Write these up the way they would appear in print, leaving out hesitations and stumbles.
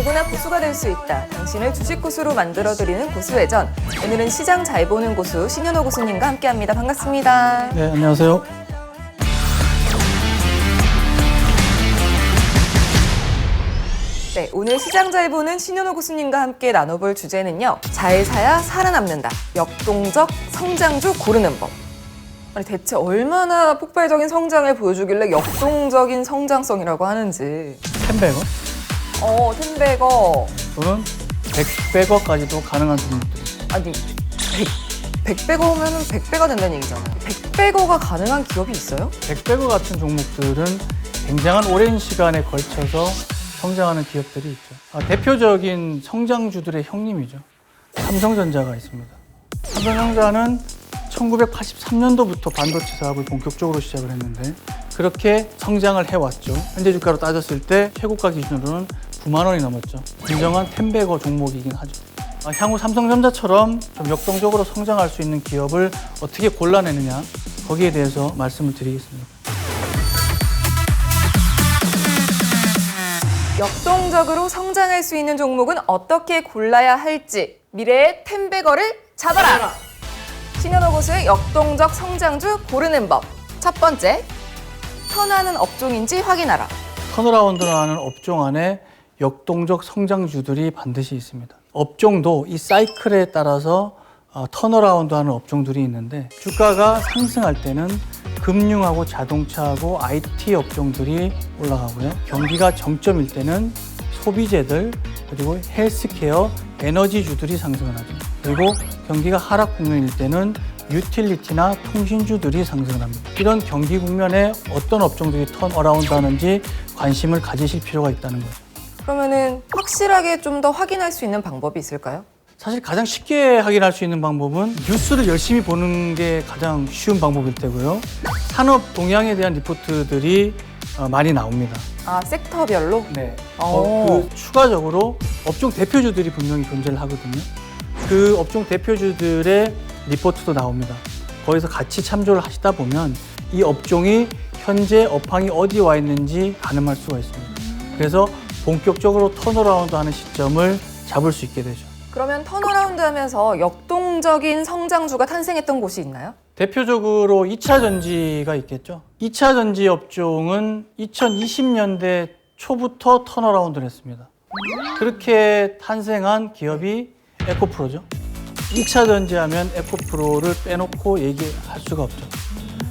누구나 고수가 될 수 있다. 당신을 주식 고수로 만들어드리는 고수회전. 오늘은 시장 잘 보는 고수 신현호 고수님과 함께합니다. 반갑습니다. 네, 안녕하세요. 네, 오늘 시장 잘 보는 신현호 고수님과 함께 나눠볼 주제는요. 잘 사야 살아남는다. 역동적 성장주 고르는 법. 아니 대체 얼마나 폭발적인 성장을 보여주길래 역동적인 성장성이라고 하는지. 템베거 텐베거. 또는 100배거까지도 가능한 종목들이 아니 100배거 하면 100배가 된다는 얘기잖아요. 100배거가 가능한 기업이 있어요? 100배거 같은 종목들은 굉장한 오랜 시간에 걸쳐서 성장하는 기업들이 있죠. 대표적인 성장주들의 형님이죠. 삼성전자가 있습니다. 삼성전자는 1983년도부터 반도체 사업을 본격적으로 시작을 했는데 그렇게 성장을 해왔죠. 현재 주가로 따졌을 때 최고가 기준으로는 9만 원이 넘었죠. 진정한 템베거 종목이긴 하죠. 향후 삼성전자처럼 좀 역동적으로 성장할 수 있는 기업을 어떻게 골라내느냐, 거기에 대해서 말씀을 드리겠습니다. 역동적으로 성장할 수 있는 종목은 어떻게 골라야 할지 미래의 템베거를 잡아라! 신현호 고수의 역동적 성장주 고르는 법. 첫 번째, 턴하는 업종인지 확인하라. 턴어라운드라는 업종 안에 역동적 성장주들이 반드시 있습니다. 업종도 이 사이클에 따라서 턴어라운드하는 업종들이 있는데 주가가 상승할 때는 금융하고 자동차하고 IT 업종들이 올라가고요. 경기가 정점일 때는 소비재들 그리고 헬스케어, 에너지주들이 상승을 하죠. 그리고 경기가 하락 국면일 때는 유틸리티나 통신주들이 상승을 합니다. 이런 경기 국면에 어떤 업종들이 턴어라운드 하는지 관심을 가지실 필요가 있다는 거죠. 그러면은 확실하게 좀 더 확인할 수 있는 방법이 있을까요? 사실 가장 쉽게 확인할 수 있는 방법은 뉴스를 열심히 보는 게 가장 쉬운 방법일 테고요. 산업 동향에 대한 리포트들이 많이 나옵니다. 섹터별로? 네. 추가적으로 업종 대표주들이 분명히 존재를 하거든요. 그 업종 대표주들의 리포트도 나옵니다. 거기서 같이 참조를 하시다 보면 이 업종이 현재 업황이 어디 와 있는지 가늠할 수가 있습니다. 그래서 본격적으로 턴어라운드 하는 시점을 잡을 수 있게 되죠. 그러면 턴어라운드 하면서 역동적인 성장주가 탄생했던 곳이 있나요? 대표적으로 2차 전지가 있겠죠. 2차 전지 업종은 2020년대 초부터 턴어라운드를 했습니다. 그렇게 탄생한 기업이 에코프로죠. 2차 전지하면 에코프로를 빼놓고 얘기할 수가 없죠.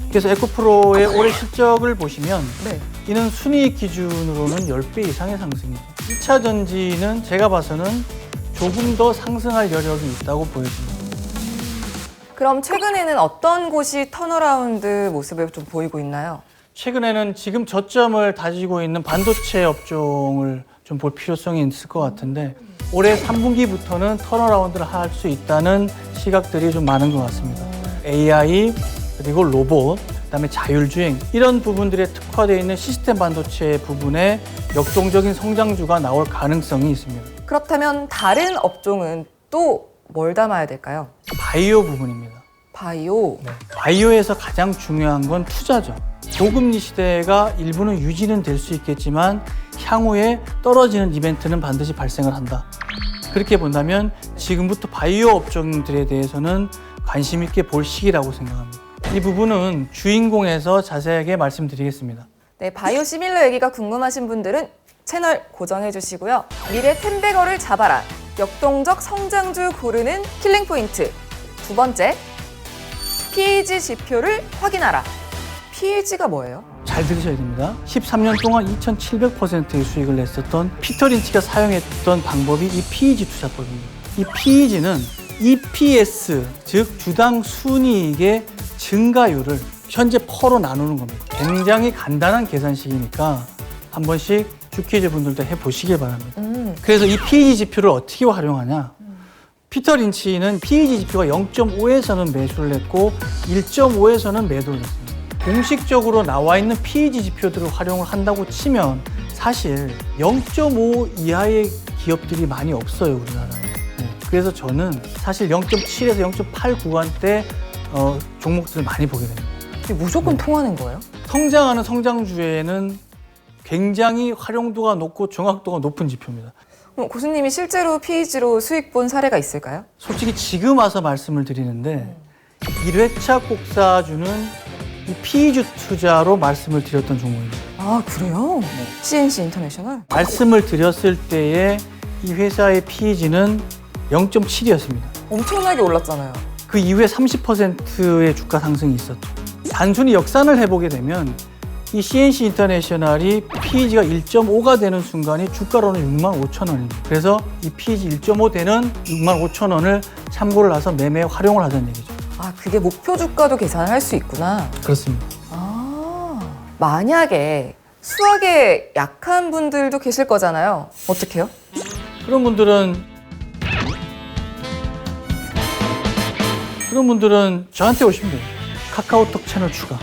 그래서 에코프로의 올해 실적을 보시면 네. 이는 순이익 기준으로는 10배 이상의 상승이죠. 2차 전지는 제가 봐서는 조금 더 상승할 여력이 있다고 보여집니다. 그럼 최근에는 어떤 곳이 턴어라운드 모습을 좀 보이고 있나요? 최근에는 지금 저점을 다지고 있는 반도체 업종을 좀 볼 필요성이 있을 것 같은데 올해 3분기부터는 턴어라운드를 할 수 있다는 시각들이 좀 많은 것 같습니다. AI 그리고 로봇, 그다음에 자율주행 이런 부분들에 특화되어 있는 시스템 반도체 부분에 역동적인 성장주가 나올 가능성이 있습니다. 그렇다면 다른 업종은 또 뭘 담아야 될까요? 바이오 부분입니다. 바이오. 바이오에서 가장 중요한 건 투자죠. 고금리 시대가 일부는 유지는 될 수 있겠지만 향후에 떨어지는 이벤트는 반드시 발생을 한다. 그렇게 본다면 지금부터 바이오 업종들에 대해서는 관심 있게 볼 시기라고 생각합니다. 이 부분은 주인공에서 자세하게 말씀드리겠습니다. 네, 바이오 시밀러 얘기가 궁금하신 분들은 채널 고정해 주시고요. 미래 템베거를 잡아라. 역동적 성장주 고르는 킬링 포인트. 두 번째, PEG 지표를 확인하라. PEG가 뭐예요? 잘 들으셔야 됩니다. 13년 동안 2,700%의 수익을 냈었던 피터 린치가 사용했던 방법이 이 PEG 투자법입니다. 이 PEG는 EPS, 즉 주당 순이익의 증가율을 현재 퍼로 나누는 겁니다. 굉장히 간단한 계산식이니까 한 번씩 주퀴즈 분들도 해보시길 바랍니다. 그래서 이 PEG 지표를 어떻게 활용하냐? 피터 린치는 PEG 지표가 0.5에서는 매수를 했고 1.5에서는 매도를 했습니다. 공식적으로 나와 있는 PEG 지표들을 활용을 한다고 치면 사실 0.5 이하의 기업들이 많이 없어요, 우리나라에. 그래서 저는 사실 0.7에서 0.8 구간대 종목들을 많이 보게 됩니다. 무조건 통하는 거예요? 성장하는 성장주에는 굉장히 활용도가 높고 정확도가 높은 지표입니다. 그럼 고수님이 실제로 PEG로 수익 본 사례가 있을까요? 솔직히 지금 와서 말씀을 드리는데 1회차 꼭사주는 이 PEG 투자로 말씀을 드렸던 종목입니다. 아, 그래요? CNC 인터내셔널? 말씀을 드렸을 때에 이 회사의 PEG는 0.7이었습니다. 엄청나게 올랐잖아요. 그 이후에 30%의 주가 상승이 있었죠. 단순히 역산을 해보게 되면 이 CNC 인터내셔널이 PEG가 1.5가 되는 순간이 주가로는 65,000원입니다. 그래서 이 PEG 1.5 되는 65,000원을 참고를 해서 매매에 활용을 하자는 얘기죠. 아, 그게 목표 주가도 계산을 할 수 있구나. 그렇습니다. 아, 만약에 수학에 약한 분들도 계실 거잖아요. 어떡해요? 그런 분들은 저한테 오시면 돼요. 카카오톡 채널 추가.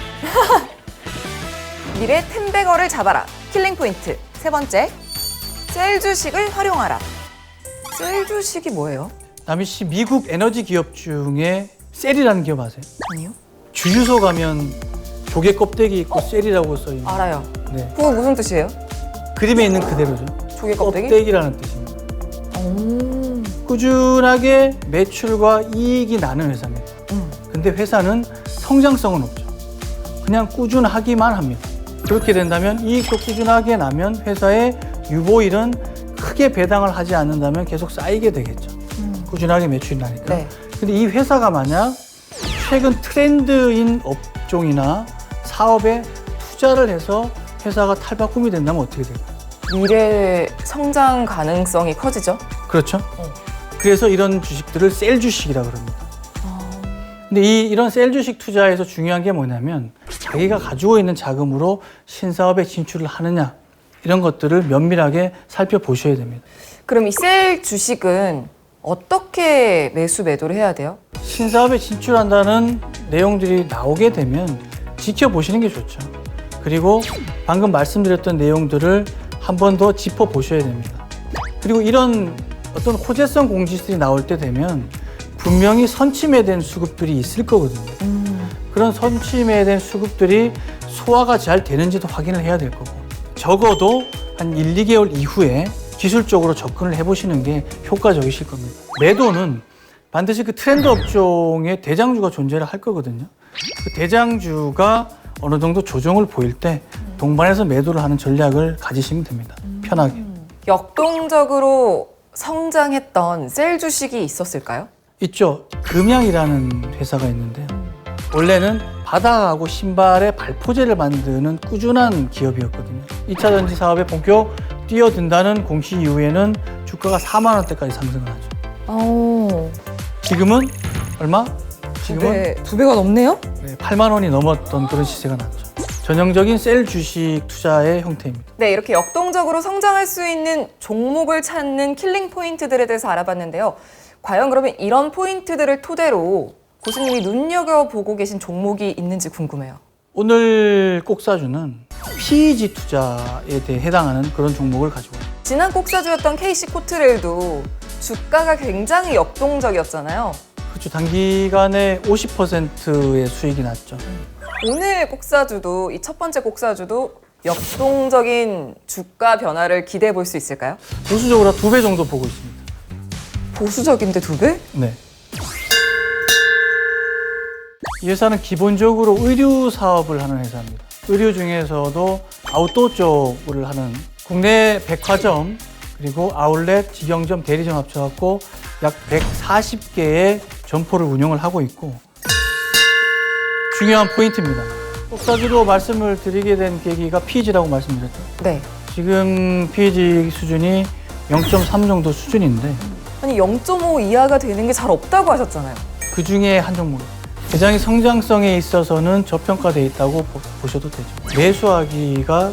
미래 텐베거를 잡아라. 킬링 포인트. 세 번째, 셀 주식을 활용하라. 셀 주식이 뭐예요? 남희 씨, 미국 에너지 기업 중에 셀이라는 기업 아세요? 아니요. 주유소 가면 조개 껍데기 있고 셀이라고 써 있는. 알아요. 네. 그거 무슨 뜻이에요? 그림에 있는 그대로죠. 조개 껍데기? 껍데기라는 뜻입니다. 오. 꾸준하게 매출과 이익이 나는 회사입니다. 근데 회사는 성장성은 없죠. 그냥 꾸준하기만 합니다. 그렇게 된다면 이익도 꾸준하게 나면 회사의 유보일은 크게 배당을 하지 않는다면 계속 쌓이게 되겠죠. 꾸준하게 매출이 나니까. 네. 근데 이 회사가 만약 최근 트렌드인 업종이나 사업에 투자를 해서 회사가 탈바꿈이 된다면 어떻게 될까요? 미래 성장 가능성이 커지죠? 그렇죠. 그래서 이런 주식들을 셀 주식이라고 합니다. 근데 이런 셀 주식 투자에서 중요한 게 뭐냐면 자기가 가지고 있는 자금으로 신사업에 진출을 하느냐 이런 것들을 면밀하게 살펴보셔야 됩니다. 그럼 이 셀 주식은 어떻게 매수 매도를 해야 돼요? 신사업에 진출한다는 내용들이 나오게 되면 지켜보시는 게 좋죠. 그리고 방금 말씀드렸던 내용들을 한 번 더 짚어보셔야 됩니다. 그리고 이런 어떤 호재성 공시들이 나올 때 되면 분명히 선침해된 수급들이 있을 거거든요. 그런 선침해된 수급들이 소화가 잘 되는지도 확인을 해야 될 거고 적어도 한 1, 2개월 이후에 기술적으로 접근을 해보시는 게 효과적이실 겁니다. 매도는 반드시 그 트렌드 업종의 대장주가 존재를 할 거거든요. 그 대장주가 어느 정도 조정을 보일 때 동반해서 매도를 하는 전략을 가지시면 됩니다. 편하게. 역동적으로 성장했던 셀 주식이 있었을까요? 있죠. 금양이라는 회사가 있는데요. 원래는 바닥하고 신발의 발포제를 만드는 꾸준한 기업이었거든요. 2차 전지 사업에 본격 뛰어든다는 공시 이후에는 주가가 4만 원대까지 상승을 하죠. 오, 지금은 얼마? 지금은 두 배가 넘네요? 8만 원이 넘었던 그런 시세가 났죠. 전형적인 셀 주식 투자의 형태입니다. 네, 이렇게 역동적으로 성장할 수 있는 종목을 찾는 킬링 포인트들에 대해서 알아봤는데요. 과연 그러면 이런 포인트들을 토대로 고수님이 눈여겨보고 계신 종목이 있는지 궁금해요. 오늘 꼭사주는 PEG 투자에 대해 해당하는 그런 종목을 가지고 있습니다. 지난 꼭사주였던 KC코트레일도 주가가 굉장히 역동적이었잖아요. 그렇죠. 단기간에 50%의 수익이 났죠. 오늘 꼭사주도, 이 첫 번째 꼭사주도 역동적인 주가 변화를 기대해 볼 수 있을까요? 보수적으로 2배 정도 보고 있습니다. 보수적인데 2배? 네. 이 회사는 기본적으로 의류 사업을 하는 회사입니다. 의류 중에서도 아웃도어 쪽을 하는 국내 백화점 그리고 아울렛, 직영점, 대리점 합쳐갖고 약 140개의 점포를 운영을 하고 있고 중요한 포인트입니다. 꼭사주로 말씀을 드리게 된 계기가 PEG라고 말씀드렸죠. 네. 지금 PEG 수준이 0.3 정도 수준인데 아니 0.5 이하가 되는 게 잘 없다고 하셨잖아요. 그 중에 한 종목. 대장의 성장성에 있어서는 저평가되어 있다고 보셔도 되죠. 매수하기가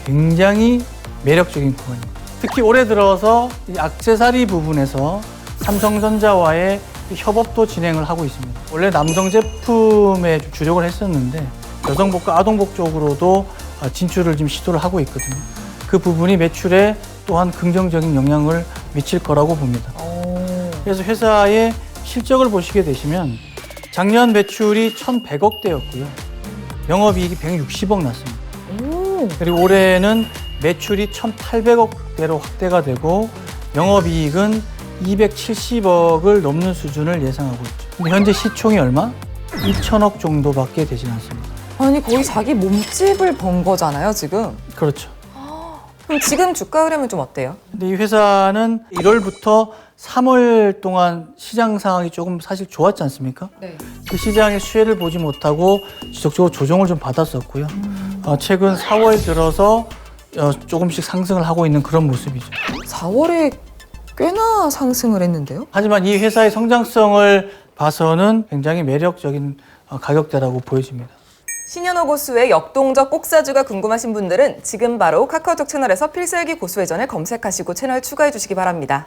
굉장히 매력적인 구간입니다. 특히 올해 들어서 이 액세서리 부분에서 삼성전자와의 협업도 진행을 하고 있습니다. 원래 남성 제품에 주력을 했었는데 여성복과 아동복 쪽으로도 진출을 지금 시도를 하고 있거든요. 그 부분이 매출에 또한 긍정적인 영향을 미칠 거라고 봅니다. 그래서 회사의 실적을 보시게 되시면 작년 매출이 1,100억대였고요. 영업이익이 160억 났습니다. 그리고 올해는 매출이 1,800억대로 확대가 되고 영업이익은 270억을 넘는 수준을 예상하고 있죠. 근데 현재 시총이 얼마? 2천억 정도밖에 되지 않습니다. 아니 거의 자기 몸집을 번 거잖아요 지금. 그렇죠. 그럼 지금 주가 흐름은 좀 어때요? 근데 이 회사는 1월부터 3월 동안 시장 상황이 조금 사실 좋았지 않습니까? 네. 그 시장의 수혜를 보지 못하고 지속적으로 조정을 좀 받았었고요. 최근 4월 들어서 조금씩 상승을 하고 있는 그런 모습이죠. 4월에 꽤나 상승을 했는데요? 하지만 이 회사의 성장성을 봐서는 굉장히 매력적인 가격대라고 보여집니다. 신현호 고수의 역동적 꼭사주가 궁금하신 분들은 지금 바로 카카오톡 채널에서 필살기 고수회전을 검색하시고 채널 추가해 주시기 바랍니다.